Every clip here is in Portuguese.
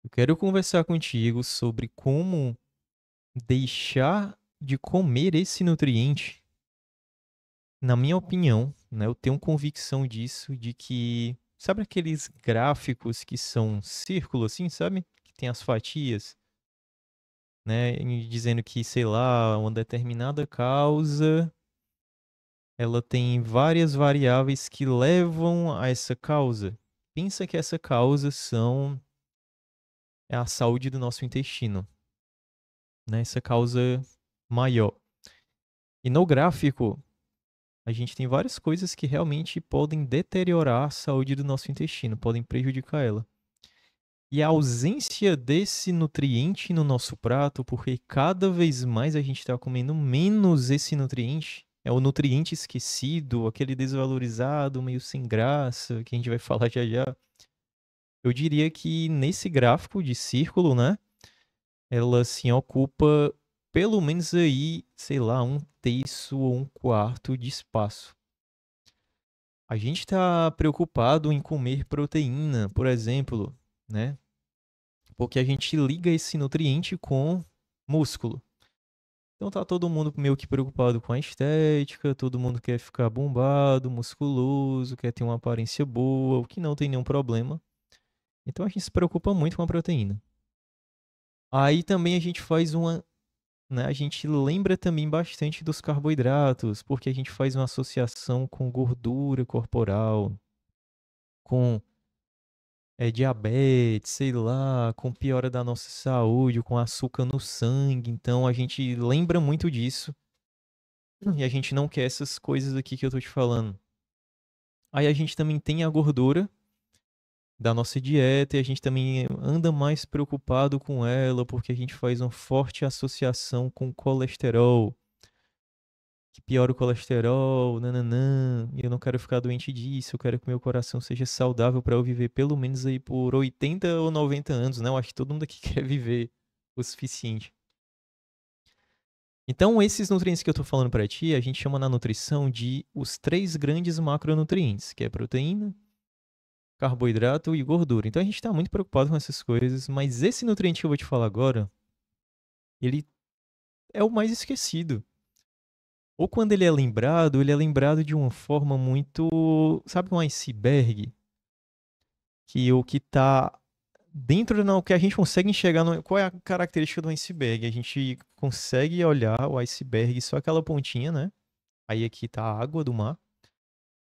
Eu quero conversar contigo sobre como deixar de comer esse nutriente. Na minha opinião, né, eu tenho convicção disso, de que, sabe aqueles gráficos que são círculos assim, sabe? Que tem as fatias, né, e dizendo que, sei lá, uma determinada causa, ela tem várias variáveis que levam a essa causa. Pensa que essa causa é a saúde do nosso intestino, né? Essa causa maior. E no gráfico, a gente tem várias coisas que realmente podem deteriorar a saúde do nosso intestino, podem prejudicar ela. E a ausência desse nutriente no nosso prato, porque cada vez mais a gente está comendo menos esse nutriente, é o nutriente esquecido, aquele desvalorizado, meio sem graça, que a gente vai falar já já. Eu diria que nesse gráfico de círculo, né, ela assim ocupa pelo menos aí, sei lá, um terço ou um quarto de espaço. A gente está preocupado em comer proteína, por exemplo, né? Porque a gente liga esse nutriente com músculo. Então tá todo mundo meio que preocupado com a estética, todo mundo quer ficar bombado, musculoso, quer ter uma aparência boa, o que não tem nenhum problema. Então a gente se preocupa muito com a proteína. Aí também a gente faz uma, né, a gente lembra também bastante dos carboidratos, porque a gente faz uma associação com gordura corporal, com diabetes, sei lá, com piora da nossa saúde, com açúcar no sangue. Então a gente lembra muito disso e a gente não quer essas coisas aqui que eu tô te falando. Aí a gente também tem a gordura da nossa dieta e a gente também anda mais preocupado com ela porque a gente faz uma forte associação com colesterol, que piora o colesterol, nananã, e eu não quero ficar doente disso, eu quero que meu coração seja saudável para eu viver pelo menos aí por 80 ou 90 anos, né? Eu acho que todo mundo aqui quer viver o suficiente. Então, esses nutrientes que eu tô falando para ti, a gente chama na nutrição de os três grandes macronutrientes, que é proteína, carboidrato e gordura. Então, a gente tá muito preocupado com essas coisas, mas esse nutriente que eu vou te falar agora, ele é o mais esquecido. Ou quando ele é lembrado de uma forma muito, sabe, um iceberg, que o que tá dentro não, que a gente consegue enxergar, qual é a característica do iceberg? A gente consegue olhar o iceberg só aquela pontinha, né? Aí aqui tá a água do mar.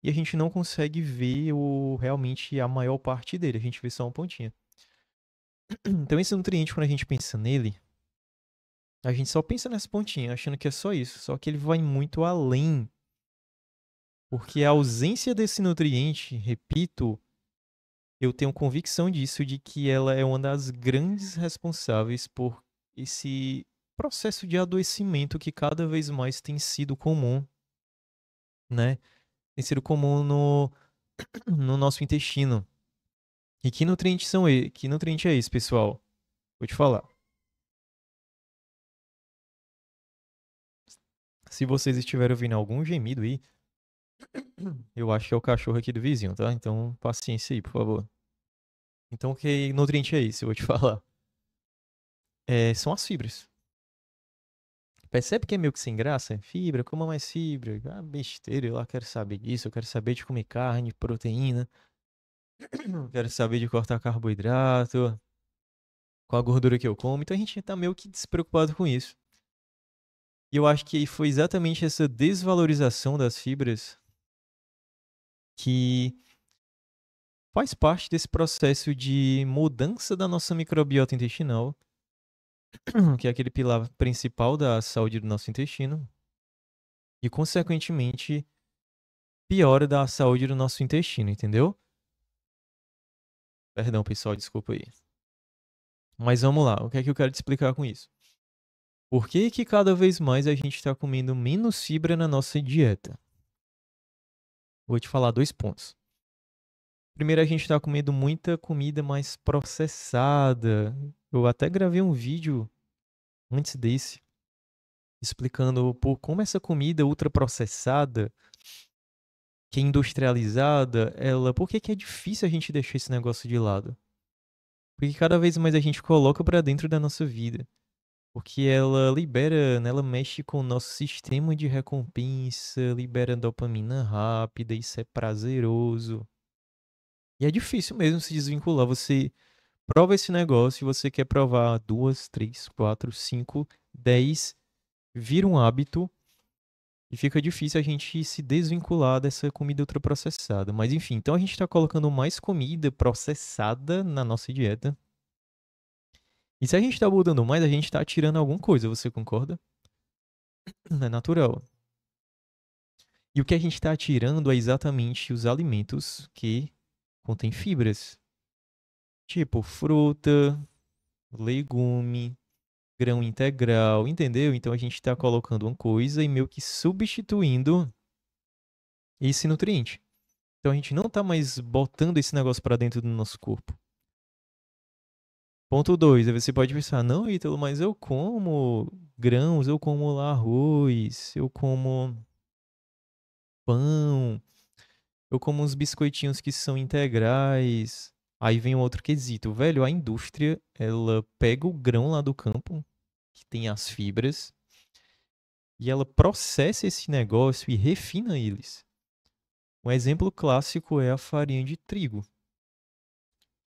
E a gente não consegue ver realmente a maior parte dele, a gente vê só uma pontinha. Então esse nutriente, quando a gente pensa nele, a gente só pensa nessa pontinha, achando que é só isso. Só que ele vai muito além. Porque a ausência desse nutriente, repito, eu tenho convicção disso, de que ela é uma das grandes responsáveis por esse processo de adoecimento que cada vez mais tem sido comum, né? Tem sido comum no nosso intestino. E que nutrientes são que nutriente é esse, pessoal? Vou te falar. Se vocês estiverem ouvindo algum gemido aí, eu acho que é o cachorro aqui do vizinho, tá? Então, paciência aí, por favor. Então, que nutriente é esse? Eu vou te falar. São as fibras. Percebe que é meio que sem graça? Fibra, coma mais fibra. Ah, besteira, eu lá quero saber disso. Eu quero saber de comer carne, proteína. Eu quero saber de cortar carboidrato, com a gordura que eu como. Então a gente tá meio que despreocupado com isso. E eu acho que foi exatamente essa desvalorização das fibras que faz parte desse processo de mudança da nossa microbiota intestinal, que é aquele pilar principal da saúde do nosso intestino, e consequentemente piora da saúde do nosso intestino, entendeu? Perdão, pessoal, desculpa aí. Mas vamos lá, o que é que eu quero te explicar com isso? Por que que cada vez mais a gente está comendo menos fibra na nossa dieta? Vou te falar dois pontos. Primeiro, a gente está comendo muita comida mais processada. Eu até gravei um vídeo antes desse, explicando por como essa comida ultraprocessada, que é industrializada, por que que é difícil a gente deixar esse negócio de lado? Porque cada vez mais a gente coloca pra dentro da nossa vida. Porque ela libera, né, ela mexe com o nosso sistema de recompensa, libera dopamina rápida, isso é prazeroso. E é difícil mesmo se desvincular. Você prova esse negócio e você quer provar duas, três, quatro, cinco, 10, vira um hábito e fica difícil a gente se desvincular dessa comida ultraprocessada. Mas enfim, então a gente está colocando mais comida processada na nossa dieta. E se a gente está mudando mais, a gente está tirando alguma coisa, você concorda? É natural. E o que a gente está tirando é exatamente os alimentos que contêm fibras. Tipo fruta, legume, grão integral, entendeu? Então a gente está colocando uma coisa e meio que substituindo esse nutriente. Então a gente não está mais botando esse negócio para dentro do nosso corpo. Ponto 2, aí você pode pensar, não, Ítalo, mas eu como grãos, eu como lá arroz, eu como pão, eu como uns biscoitinhos que são integrais. Aí vem um outro quesito, velho, a indústria, ela pega o grão lá do campo, que tem as fibras, e ela processa esse negócio e refina eles. Um exemplo clássico é a farinha de trigo.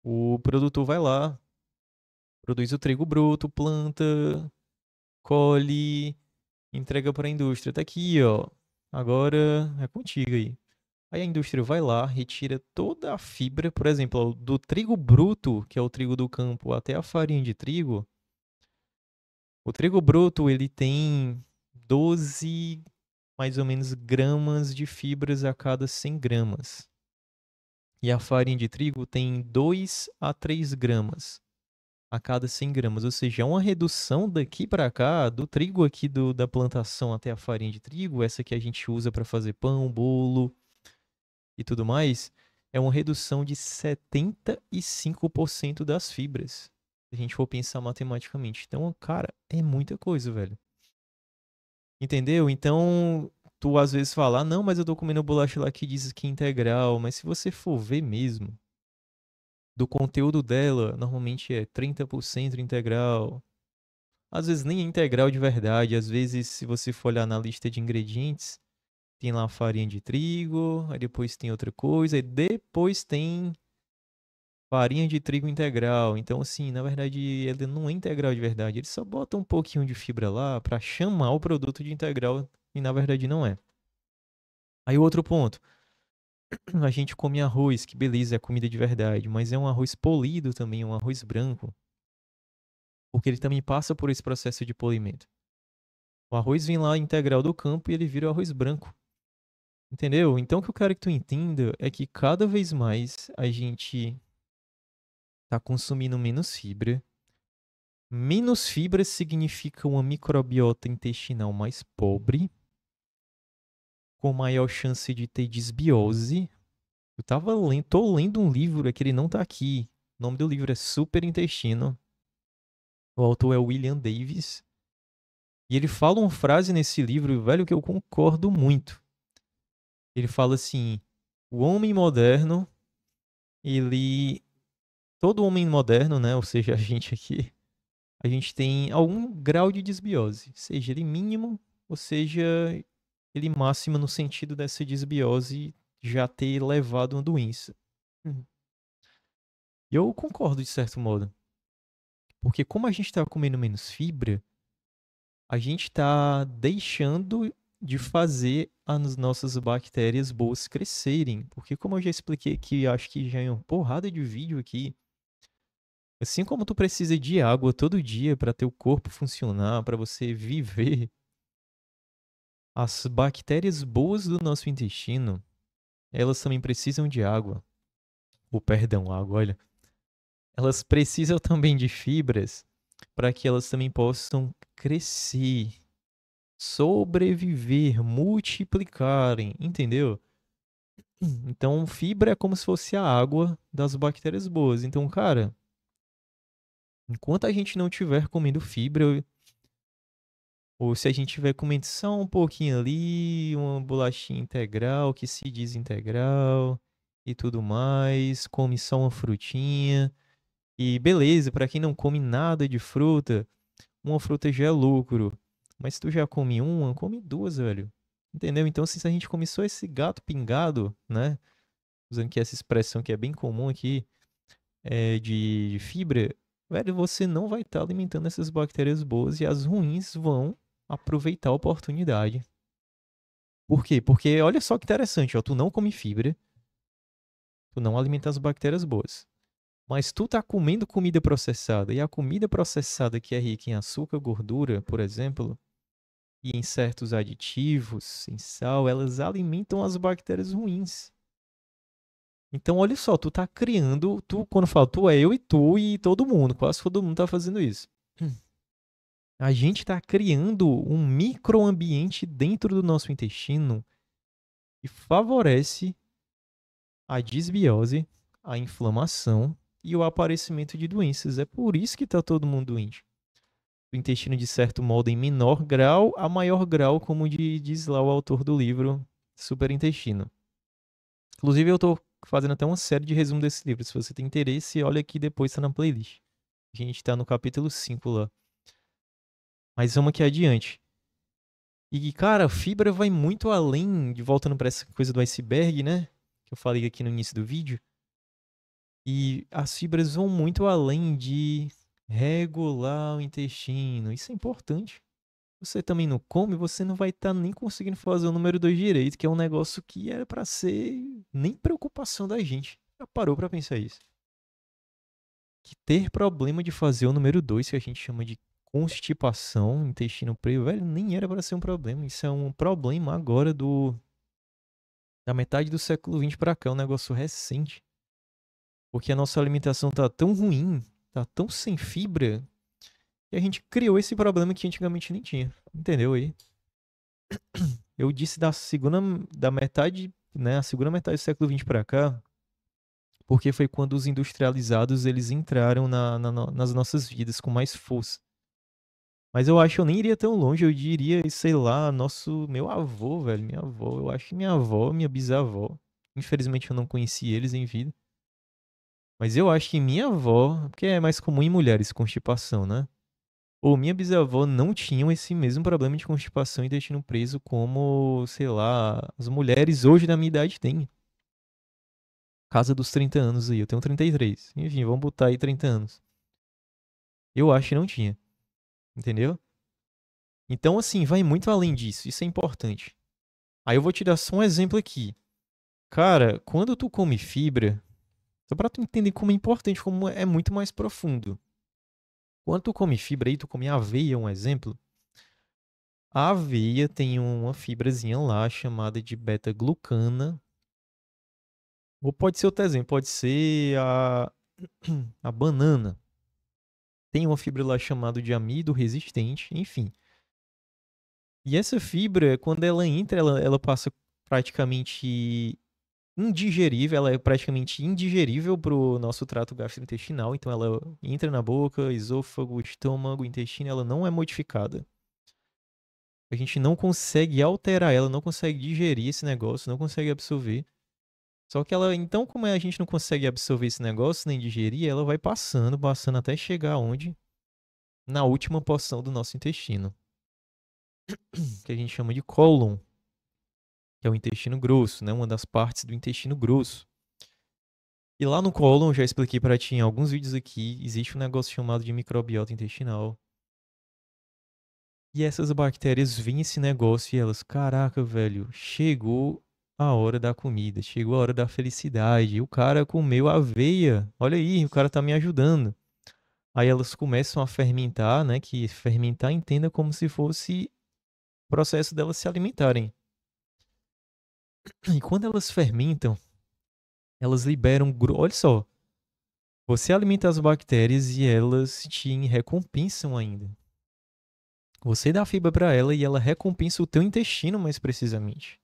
O produtor vai lá, produz o trigo bruto, planta, colhe, entrega para a indústria. Tá aqui, ó. Agora é contigo aí. Aí a indústria vai lá, retira toda a fibra, por exemplo, ó, do trigo bruto, que é o trigo do campo, até a farinha de trigo. O trigo bruto, ele tem 12 mais ou menos gramas de fibras a cada 100 gramas. E a farinha de trigo tem 2 a 3 gramas a cada 100 gramas. Ou seja, é uma redução daqui para cá, do trigo aqui da plantação até a farinha de trigo, essa que a gente usa para fazer pão, bolo e tudo mais, é uma redução de 75% das fibras. Se a gente for pensar matematicamente. Então, cara, é muita coisa, velho. Entendeu? Então, tu às vezes fala, ah, não, mas eu tô comendo bolacha lá que diz que é integral. Mas se você for ver mesmo, do conteúdo dela, normalmente é 30% integral. Às vezes nem é integral de verdade. Às vezes, se você for olhar na lista de ingredientes, tem lá farinha de trigo, aí depois tem outra coisa, e depois tem farinha de trigo integral. Então, assim, na verdade, ele não é integral de verdade. Ele só bota um pouquinho de fibra lá para chamar o produto de integral, e na verdade não é. Aí o outro ponto, a gente come arroz, que beleza, é comida de verdade, mas é um arroz polido também, um arroz branco, porque ele também passa por esse processo de polimento. O arroz vem lá integral do campo e ele vira o arroz branco. Entendeu? Então o que eu quero que tu entenda é que cada vez mais a gente tá consumindo menos fibra. Menos fibra significa uma microbiota intestinal mais pobre, com maior chance de ter desbiose. Tô lendo um livro, é que ele não tá aqui. O nome do livro é Super Intestino. O autor é William Davis. E ele fala uma frase nesse livro, velho, que eu concordo muito. Ele fala assim: o homem moderno, ele. Todo homem moderno, né? Ou seja, a gente aqui, a gente tem algum grau de desbiose, seja ele mínimo, ou seja ele máximo no sentido dessa desbiose já ter levado uma doença. Uhum. E eu concordo de certo modo, porque como a gente está comendo menos fibra, a gente está deixando de fazer as nossas bactérias boas crescerem, porque como eu já expliquei aqui, acho que já em uma porrada de vídeo aqui, assim como tu precisa de água todo dia para teu corpo funcionar, para você viver, as bactérias boas do nosso intestino, elas também precisam de água. O perdão, água, olha. Elas precisam também de fibras para que elas também possam crescer, sobreviver, multiplicarem, entendeu? Então, fibra é como se fosse a água das bactérias boas. Então, cara, enquanto a gente não tiver comendo fibra, ou se a gente tiver comendo só um pouquinho ali, uma bolachinha integral que se diz integral e tudo mais, come só uma frutinha. E beleza, para quem não come nada de fruta, uma fruta já é lucro. Mas se tu já come uma, come duas, velho. Entendeu? Então, se a gente come só esse gato pingado, né? Usando que essa expressão que é bem comum aqui, de fibra, velho, você não vai estar alimentando essas bactérias boas e as ruins vão aproveitar a oportunidade. Por quê? Porque olha só que interessante, ó, tu não come fibra, tu não alimenta as bactérias boas. Mas tu tá comendo comida processada, e a comida processada que é rica em açúcar, gordura, por exemplo, e em certos aditivos, em sal, elas alimentam as bactérias ruins. Então, olha só, tu tá criando, tu, quando eu falo tu, é eu e tu e todo mundo, quase todo mundo tá fazendo isso. A gente tá criando um microambiente dentro do nosso intestino que favorece a desbiose, a inflamação e o aparecimento de doenças. É por isso que tá todo mundo doente. O intestino, de certo modo, em menor grau a maior grau, como diz lá o autor do livro Superintestino. Inclusive, eu tô fazendo até uma série de resumo desse livro. Se você tem interesse, olha aqui depois, tá na playlist. A gente tá no capítulo 5 lá. Mas vamos aqui adiante. E, cara, a fibra vai muito além, de voltando para essa coisa do iceberg, né? Que eu falei aqui no início do vídeo. E as fibras vão muito além de regular o intestino. Isso é importante. Você também não come, você não vai estar nem conseguindo fazer o número 2 direito, que é um negócio que era para ser nem preocupação da gente. Já parou para pensar isso? Que ter problema de fazer o número 2, que a gente chama de constipação, intestino preso, velho, nem era para ser um problema. Isso é um problema agora da metade do século XX para cá, é um negócio recente. Porque a nossa alimentação tá tão ruim, tá tão sem fibra, que a gente criou esse problema que antigamente nem tinha. Entendeu aí? Eu disse da metade, né, a segunda metade do século XX para cá, porque foi quando os industrializados eles entraram nas nossas vidas com mais força. Mas eu acho que eu nem iria tão longe, eu diria, sei lá, meu avô, velho, minha avó. Eu acho que minha avó, minha bisavó. Infelizmente eu não conheci eles em vida. Mas eu acho que minha avó, porque é mais comum em mulheres constipação, né? Ou minha bisavó não tinham esse mesmo problema de constipação e intestino preso como, sei lá, as mulheres hoje da minha idade têm. Casa dos 30 anos aí, eu tenho 33. Enfim, vamos botar aí 30 anos. Eu acho que não tinha, entendeu? Então, assim, vai muito além disso, isso é importante. Aí eu vou te dar só um exemplo aqui. Cara, quando tu come fibra, só pra tu entender como é importante, como é muito mais profundo. Quando tu come fibra aí, tu come aveia, um exemplo. A aveia tem uma fibrazinha lá chamada de beta-glucana. Ou pode ser outro exemplo, pode ser a banana. Tem uma fibra lá chamada de amido resistente, enfim. E essa fibra, quando ela entra, ela passa praticamente indigerível, ela é praticamente indigerível para o nosso trato gastrointestinal, então ela entra na boca, esôfago, estômago, intestino, ela não é modificada. A gente não consegue alterar ela, não consegue digerir esse negócio, não consegue absorver. Só que ela, então, como a gente não consegue absorver esse negócio, nem digerir, ela vai passando, passando até chegar onde? Na última porção do nosso intestino, que a gente chama de cólon, que é o intestino grosso, né? Uma das partes do intestino grosso. E lá no cólon, já expliquei pra ti em alguns vídeos aqui, existe um negócio chamado de microbiota intestinal. E essas bactérias veem esse negócio e elas, caraca, velho, chegou a hora da comida, chegou a hora da felicidade. O cara comeu aveia. Olha aí, o cara tá me ajudando. Aí elas começam a fermentar, né? Que fermentar entenda como se fosse o processo delas se alimentarem. E quando elas fermentam, elas liberam. Olha só, você alimenta as bactérias e elas te recompensam ainda. Você dá fibra para ela e ela recompensa o teu intestino mais precisamente.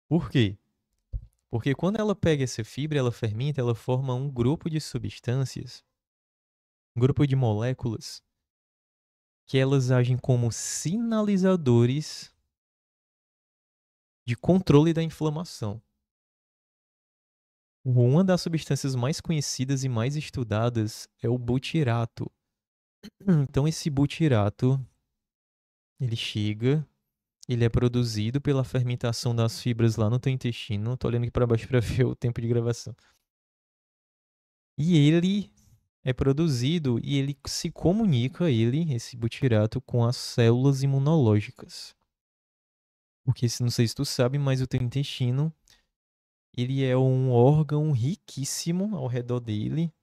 Por quê? Porque quando ela pega essa fibra, ela fermenta, ela forma um grupo de substâncias, um grupo de moléculas, que elas agem como sinalizadores de controle da inflamação. Uma das substâncias mais conhecidas e mais estudadas é o butirato. Então, esse butirato, ele chega, ele é produzido pela fermentação das fibras lá no teu intestino. Tô olhando aqui para baixo para ver o tempo de gravação. E ele é produzido e ele se comunica, esse butirato, com as células imunológicas. Porque, não sei se tu sabe, mas o teu intestino, ele é um órgão riquíssimo ao redor dele,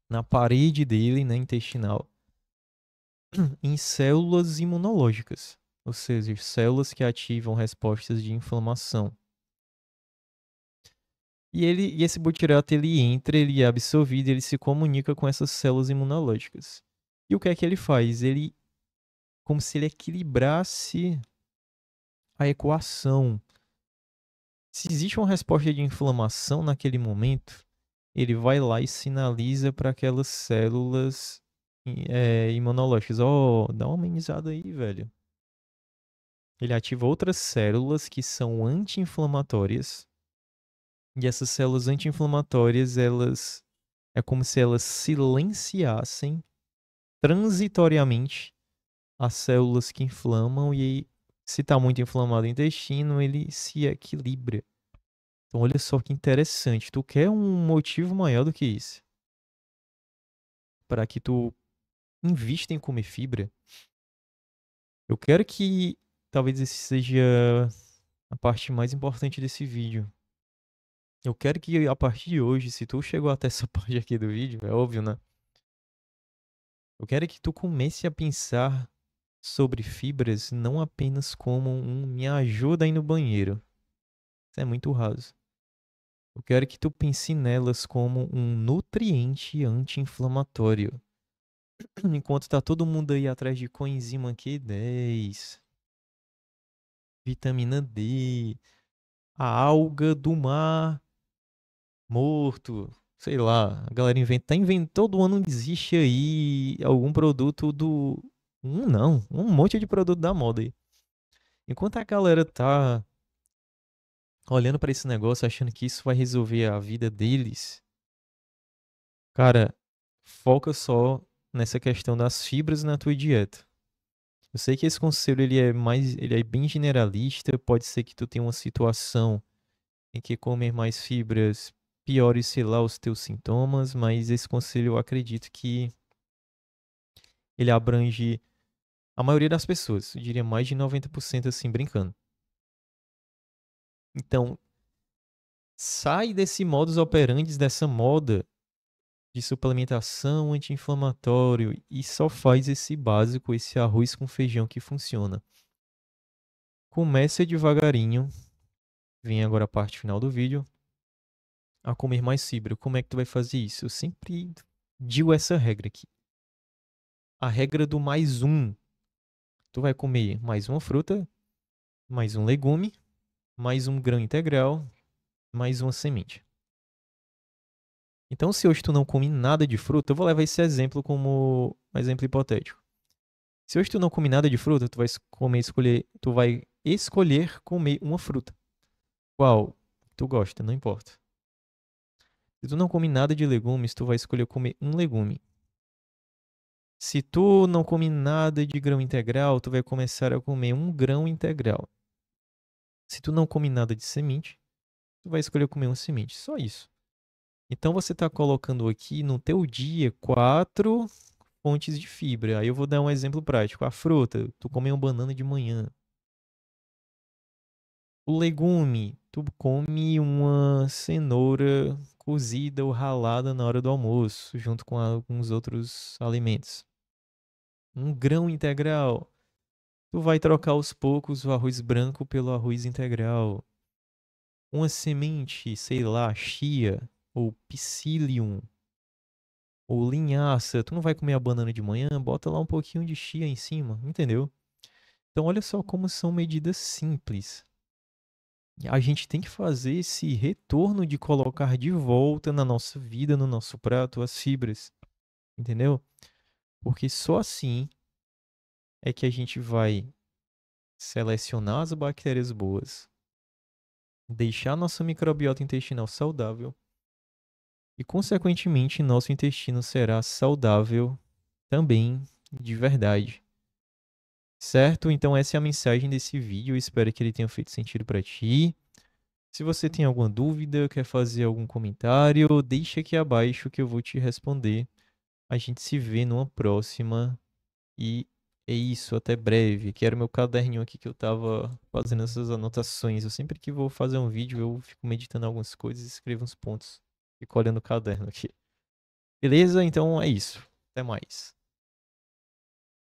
na parede dele, né, intestinal, em células imunológicas, ou seja, células que ativam respostas de inflamação. E esse butirato, ele entra, ele é absorvido, ele se comunica com essas células imunológicas. E o que é que ele faz? Ele, como se ele equilibrasse a equação. Se existe uma resposta de inflamação naquele momento, ele vai lá e sinaliza para aquelas células imunológicas. Ó, dá uma amenizada aí, velho. Ele ativa outras células que são anti-inflamatórias. E essas células anti-inflamatórias, elas é como se elas silenciassem transitoriamente as células que inflamam e aí, se está muito inflamado o intestino, ele se equilibra. Então olha só que interessante. Tu quer um motivo maior do que isso? Para que tu invista em comer fibra? Eu quero que talvez esse seja a parte mais importante desse vídeo. Eu quero que a partir de hoje, se tu chegou até essa parte aqui do vídeo, é óbvio, né? Eu quero que tu comece a pensar sobre fibras não apenas como um me ajuda aí no banheiro. Isso é muito raso. Eu quero que tu pense nelas como um nutriente anti-inflamatório. Enquanto tá todo mundo aí atrás de coenzima Q10, vitamina D, a alga do mar morto, sei lá, a galera todo ano existe aí algum produto do não, um monte de produto da moda aí. Enquanto a galera tá olhando pra esse negócio achando que isso vai resolver a vida deles, cara, foca só nessa questão das fibras na tua dieta. Eu sei que esse conselho ele é bem generalista, pode ser que tu tenha uma situação em que comer mais fibras piore, sei lá, os teus sintomas, mas esse conselho eu acredito que ele abrange a maioria das pessoas, eu diria mais de 90% assim, brincando. Então, sai desse modus operandi, dessa moda de suplementação anti-inflamatório e só faz esse básico, esse arroz com feijão que funciona. Comece devagarinho, vem agora a parte final do vídeo, a comer mais fibra. Como é que tu vai fazer isso? Eu sempre digo essa regra aqui. A regra do mais um. Tu vai comer mais uma fruta, mais um legume, mais um grão integral, mais uma semente. Então, se hoje tu não come nada de fruta, eu vou levar esse exemplo como um exemplo hipotético. Se hoje tu não come nada de fruta, tu vai escolher comer uma fruta. Qual tu gosta, não importa. Se tu não come nada de legumes, tu vai escolher comer um legume. Se tu não come nada de grão integral, tu vai começar a comer um grão integral. Se tu não come nada de semente, tu vai escolher comer uma semente. Só isso. Então você está colocando aqui no teu dia 4 fontes de fibra. Aí eu vou dar um exemplo prático. A fruta, tu come uma banana de manhã. O legume, tu come uma cenoura cozida ou ralada na hora do almoço, junto com alguns outros alimentos. Um grão integral, tu vai trocar aos poucos o arroz branco pelo arroz integral. Uma semente, sei lá, chia ou psyllium ou linhaça, tu não vai comer a banana de manhã, bota lá um pouquinho de chia em cima, entendeu? Então olha só como são medidas simples. A gente tem que fazer esse retorno de colocar de volta na nossa vida, no nosso prato, as fibras, entendeu? Porque só assim é que a gente vai selecionar as bactérias boas, deixar nossa microbiota intestinal saudável e, consequentemente, nosso intestino será saudável também de verdade. Certo? Então essa é a mensagem desse vídeo. Eu espero que ele tenha feito sentido para ti. Se você tem alguma dúvida, quer fazer algum comentário, deixa aqui abaixo que eu vou te responder. A gente se vê numa próxima. E é isso, até breve. Que era o meu caderninho aqui que eu tava fazendo essas anotações. Eu sempre que vou fazer um vídeo, eu fico meditando algumas coisas e escrevo uns pontos. Fico olhando o caderno aqui. Beleza? Então é isso. Até mais.